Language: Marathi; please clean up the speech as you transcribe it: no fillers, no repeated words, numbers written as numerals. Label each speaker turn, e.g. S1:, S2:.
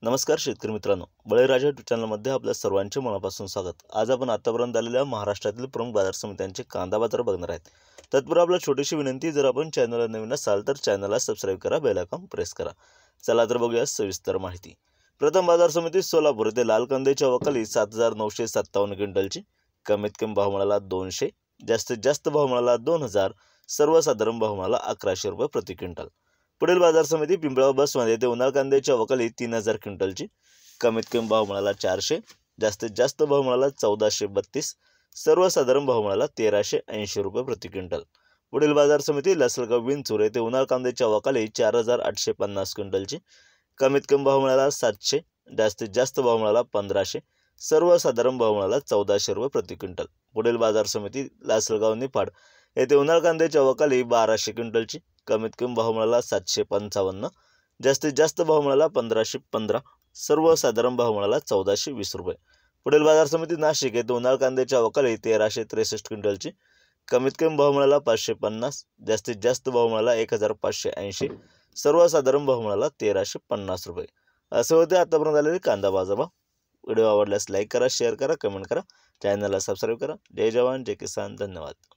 S1: नमस्कार शेतकरी मित्रांनो, बळीराजा यूट्यूब चॅनलमध्ये आपल्या सर्वांचे मनापासून स्वागत। आज आपण आतापर्यंत आलेल्या महाराष्ट्रातील प्रमुख बाजार समित्यांचे कांदा बाजार बघणार आहेत। तत्पूर्वी आपल्याला छोटीशी विनंती, जर आपण चॅनलला नवीन असाल तर चॅनलला सबस्क्राइब करा, बेल आयकॉन प्रेस करा। चला तर बघूया सविस्तर माहिती। प्रथम बाजार समिती सोलापूर येथे लाल कांद्याची आवक 7957 क्विंटलची, कमीत कमी भाव मिळाला 200, जास्तीत जास्त भाव मिळाला 2000, सर्वसाधारण भाव मिळाला 1100 रुपये प्रति क्विंटल। पुढील बाजार समिती पिंपळगाव बसमध्ये येथे उन्हाळ कांद्याची आवक 3000 क्विंटलची, कमीत कमी भाव मिळाला 400, जास्तीत जास्त भाव मिळाला 1432, सर्वसाधारण भाव मिळाला 1380 रुपये प्रति क्विंटल। पुढील बाजार समिती लासलगाव विंचूर येथे उन्हाळ कांद्याची आवक 4850 क्विंटलची, कमीत कमी भाव मिळाला 700, जास्तीत जास्त भाव मिळाला 1500, सर्वसाधारण भाव मिळाला 1400 रुपये प्रति क्विंटल। पुढील बाजार समिती लासलगाव निफाड येथे उन्हाळ कांद्याची आवक 1200 क्विंटलची, कमीत कमी भाव मिळाला 755, जास्तीत जास्त भाव मिळाला 1515, सर्वसाधारण भाव मिळाला 1420 रुपये। पुढील बाजार समिती नाशिक येथे उन्हाळ कांद्याची आवक 1363 क्विंटलची, कमीत कमी भाव मिळाला 550, जास्तीत जास्त भाव मिळाला 1580, सर्वसाधारण भाव मिळाला 1350 रुपये। असे होते आतापर्यंत आलेले कांदा बाजारभाव। व्हिडिओ आवडल्यास लाईक करा, शेअर करा, कमेंट करा, चॅनलला सबस्क्राइब करा। जय जवान जय किसान, धन्यवाद।